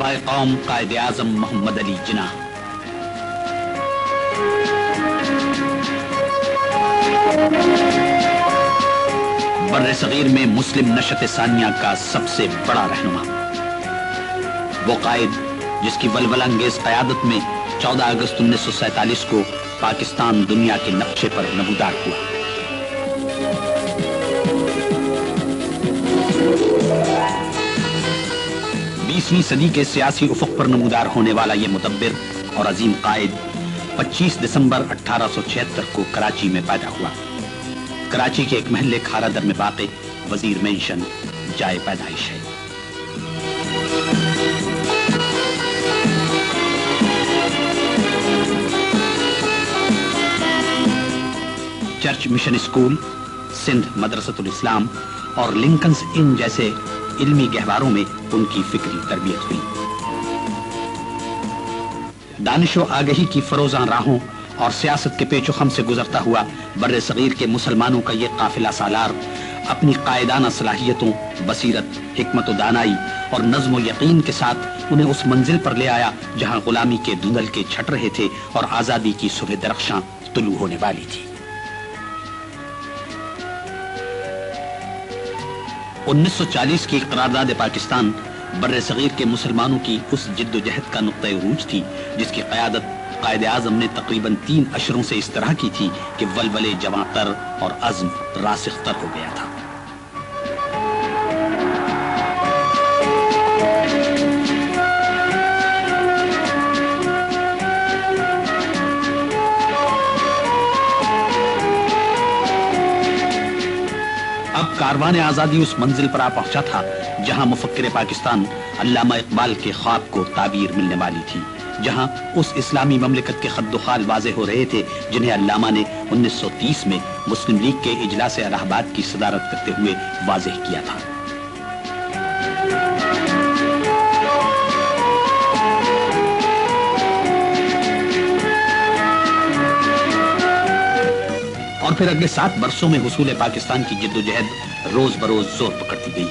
بابائے قوم قائد اعظم محمد علی جناح۔ بر صغیر میں مسلم نشت ثانیہ کا سب سے بڑا رہنما، وہ قائد جس کی ولولہ انگیز قیادت میں 14 اگست 1947 کو پاکستان دنیا کے نقشے پر نمودار ہوا۔ بیسویں صدی کے سیاسی افق پر نمودار ہونے والا یہ مدبر اور عظیم قائد 25 دسمبر 1876 کو کراچی میں پیدا ہوا۔ کراچی کے ایک محلے کھارا در میں واقع وزیر مینشن جائے پیدائش ہے۔ چرچ مشن اسکول، سندھ مدرسۃ الاسلام اور لنکنز ان جیسے علمی گہواروں میں ان کی فکری تربیت ہوئی۔ دانش و آگہی کی فروزاں راہوں اور سیاست کے پیچ و خم سے گزرتا ہوا بر صغیر کے مسلمانوں کا یہ قافلہ سالار اپنی قائدانہ صلاحیتوں، بصیرت، حکمت و دانائی اور نظم و یقین کے ساتھ انہیں اس منزل پر لے آیا جہاں غلامی کے دھندل کے چھٹ رہے تھے اور آزادی کی صبح درخشاں طلوع ہونے والی تھی۔ 1940 کی قرارداد پاکستان بر صغیر کے مسلمانوں کی اس جد و جہد کا نقطہ عروج تھی جس کی قیادت قائد اعظم نے تقریباً 3 اشروں سے اس طرح کی تھی کہ ولولے جواں تر اور عزم راسخ تر ہو گیا تھا۔ اب کاروان آزادی اس منزل پر آ پہنچا تھا جہاں مفکر پاکستان علامہ اقبال کے خواب کو تعبیر ملنے والی تھی، جہاں اس اسلامی مملکت کے خد و خال واضح ہو رہے تھے جنہیں علامہ نے 1930 میں مسلم لیگ کے اجلاس الہ آباد کی صدارت کرتے ہوئے واضح کیا تھا۔ اور پھر اگلے 7 برسوں میں حصول پاکستان کی جد و جہد روز بروز زور پکڑتی گئی۔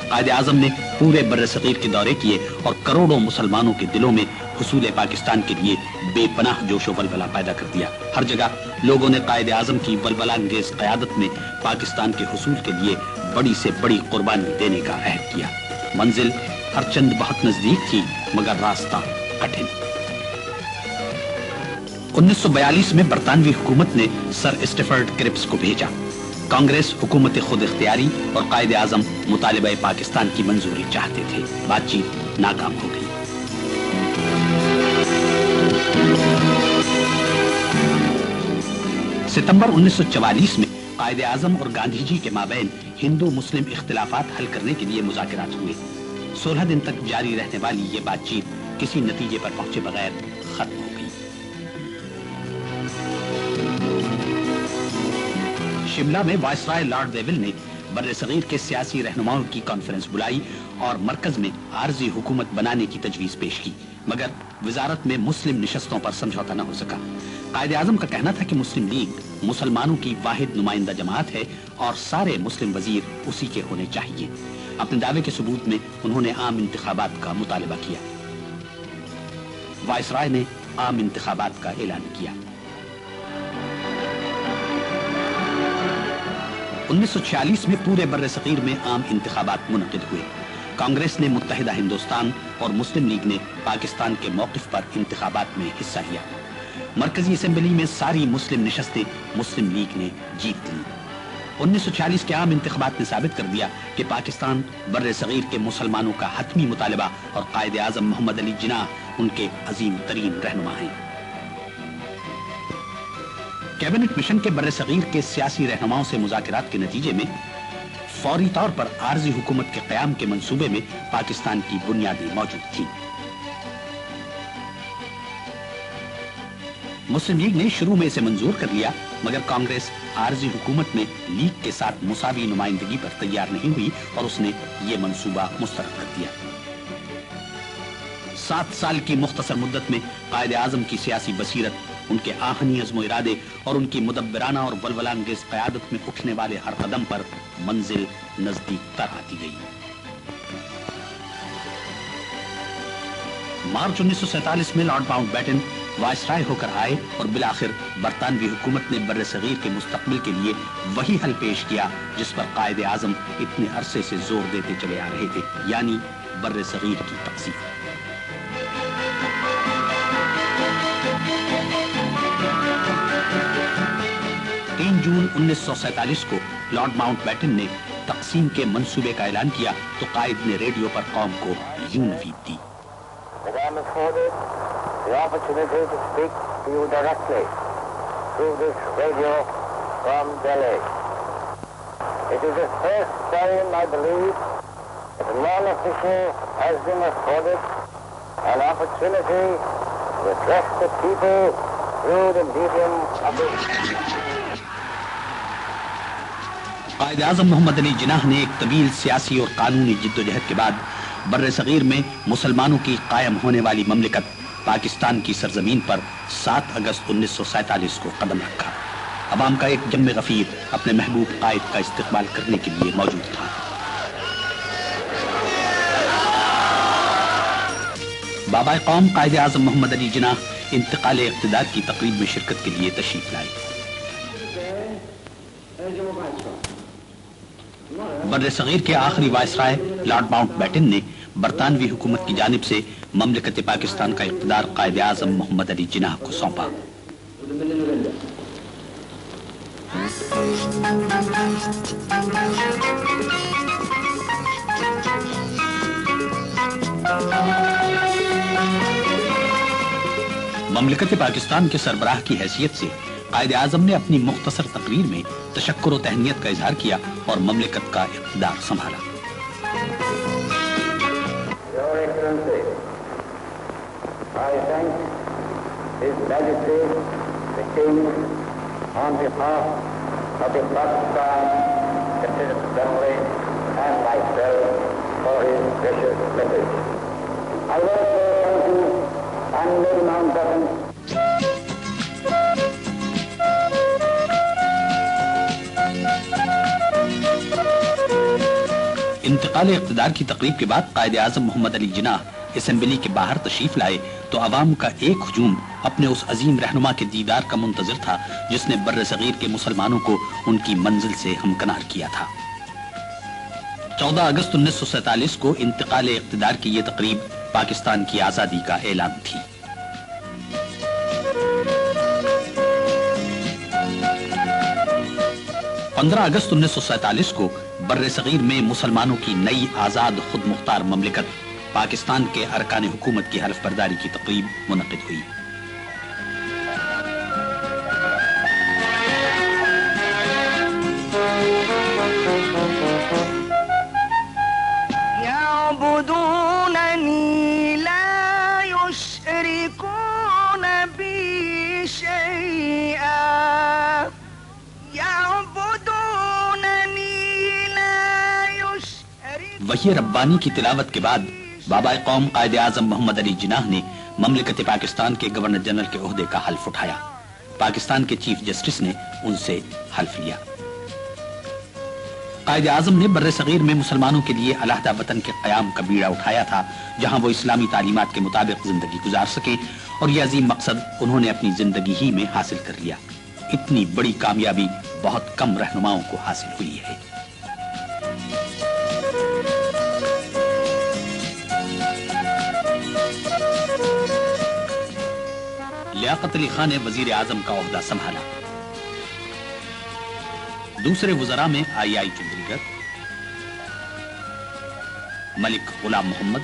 قائد اعظم نے پورے بر صغیر کے دورے کیے اور کروڑوں مسلمانوں کے دلوں میں حصول پاکستان کے لیے بے پناہ جوش و ولولہ پیدا کر دیا۔ ہر جگہ لوگوں نے قائد اعظم کی ولولہ انگیز قیادت میں پاکستان کے حصول کے لیے بڑی سے بڑی قربانی دینے کا عہد کیا۔ منزل ہر چند بہت نزدیک تھی مگر راستہ کٹھن۔ 1942 میں برطانوی حکومت نے سر اسٹیفرڈ کرپس کو بھیجا۔ کانگریس حکومت خود اختیاری اور قائد اعظم مطالبہ پاکستان کی منظوری چاہتے تھے۔ بات چیت ناکام ہو گئی۔ ستمبر 1944 میں قائد اعظم اور گاندھی جی کے مابین ہندو مسلم اختلافات حل کرنے کے لیے مذاکرات ہوئے۔ 16 دن تک جاری رہنے والی یہ بات چیت کسی نتیجے پر پہنچے بغیر ختم ہو گئی۔ شملہ میں وائسرائے لارڈ ویول نے بر صغیر کے سیاسی رہنماؤں کی کانفرنس بلائی اور مرکز میں عارضی حکومت بنانے کی تجویز پیش کی، مگر وزارت میں مسلم نشستوں پر سمجھوتا نہ ہو سکا۔ قائد اعظم کا کہنا تھا کہ مسلم لیگ مسلمانوں کی واحد نمائندہ جماعت ہے اور سارے مسلم وزیر اسی کے ہونے چاہیے۔ اپنے دعوے کے ثبوت میں انہوں نے عام انتخابات کا مطالبہ کیا۔ وائسرائے نے عام انتخابات کا اعلان کیا۔ 1946 میں پورے بر صغیر میں عام انتخابات منعقد ہوئے۔ کانگریس نے متحدہ ہندوستان اور مسلم لیگ نے پاکستان کے موقف پر انتخابات میں حصہ لیا۔ مرکزی اسمبلی میں ساری مسلم نشستیں مسلم لیگ نے جیت لی۔ 1946 کے عام انتخابات نے ثابت کر دیا کہ پاکستان بر صغیر کے مسلمانوں کا حتمی مطالبہ اور قائد اعظم محمد علی جناح ان کے عظیم ترین رہنما ہیں۔ کیبنٹ مشن کے بر صغیر کے سیاسی رہنماؤں سے مذاکرات کے نتیجے میں فوری طور پر عارضی حکومت کے قیام کے منصوبے میں پاکستان کی بنیادیں موجود تھیں۔ مسلم لیگ نے شروع میں اسے منظور کر لیا مگر کانگریس عارضی حکومت میں لیگ کے ساتھ مساوی نمائندگی پر تیار نہیں ہوئی اور اس نے یہ منصوبہ مسترد کر دیا۔ 7 سال کی مختصر مدت میں قائد اعظم کی سیاسی بصیرت، ان کے آہنی عزم و ارادے اور ان کی مدبرانہ اور ولولہ انگیز قیادت میں اٹھنے والے ہر قدم پر منزل نزدیک تر آتی گئی۔ مارچ 1947 میں لارڈ ماؤنٹ بیٹن وائسرائے ہو کر آئے اور بالآخر برطانوی حکومت نے بر صغیر کے مستقبل کے لیے وہی حل پیش کیا جس پر قائد اعظم اتنے عرصے سے زور دیتے چلے آ رہے تھے، یعنی بر صغیر کی تقسیم۔ 3 جون 1947 کو لارڈ ماؤنٹ بیٹن نے تقسیم کے منصوبے کا اعلان کیا تو قائد نے ریڈیو پر قوم کو یوں نوید دی: The opportunity to speak to you directly through this radio from Delhi. It is the first time, I believe, that a non-official has been afforded an opportunity to address the people through the medium of this. Quaid Azam محمد علی جناح نے ایک طویل سیاسی اور قانونی جدوجہد کے بعد بر صغیر میں مسلمانوں کی قائم ہونے والی مملکت پاکستان کی سرزمین پر 7 اگست 1947 کو قدم رکھا۔ عوام کا ایک جم غفیر اپنے محبوب قائد کا استقبال کرنے کے لیے موجود تھا۔ بابا قوم قائد اعظم محمد علی جناح انتقال اقتدار کی تقریب میں شرکت کے لیے تشریف لائے۔ بر صغیر کے آخری وائسرائے لارڈ ماؤنٹ بیٹن نے برطانوی حکومت کی جانب سے مملکت پاکستان کا اقتدار قائد اعظم محمد علی جناح کو سونپا۔ مملکت پاکستان کے سربراہ کی حیثیت سے قائد اعظم نے اپنی مختصر تقریر میں تشکر و تہنیت کا اظہار کیا اور مملکت کا اقتدار سنبھالا۔ I thank His Majesty the King on behalf of the Pakistan Constituent Assembly and myself for his precious message. I also thank you and Lady Mountbatten. انتقال اقتدار کی تقریب کے بعد قائد اعظم محمد علی جناح اسمبلی کے باہر تشریف لائے تو عوام کا ایک ہجوم اپنے اس عظیم رہنما کے دیدار کا منتظر تھا جس نے بر صغیر کے مسلمانوں کو ان کی منزل سے ہمکنار کیا تھا۔ 14 اگست 1947 کو انتقال اقتدار کی یہ تقریب پاکستان کی آزادی کا اعلان تھی۔ اگست 1947 کو بر صغیر میں مسلمانوں کی نئی آزاد خود مختار مملکت پاکستان کے ارکان حکومت کی حلف برداری کی تقریب منعقد ہوئی۔ وحی ربانی کی تلاوت کے بعد بابا قوم قائد اعظم محمد علی جناح نے مملکت پاکستان کے گورنر جنرل کے عہدے کا حلف اٹھایا۔ پاکستان کے چیف جسٹس نے ان سے حلف لیا۔ قائد اعظم نے بر صغیر میں مسلمانوں کے لیے علیحدہ وطن کے قیام کا بیڑا اٹھایا تھا جہاں وہ اسلامی تعلیمات کے مطابق زندگی گزار سکیں، اور یہ عظیم مقصد انہوں نے اپنی زندگی ہی میں حاصل کر لیا۔ اتنی بڑی کامیابی بہت کم رہنماؤں کو حاصل ہوئی ہے۔ لیاقت علی خان نے وزیر اعظم کا عہدہ سنبھالا۔ دوسرے وزراء میں آئی چندری گر، ملک غلام محمد،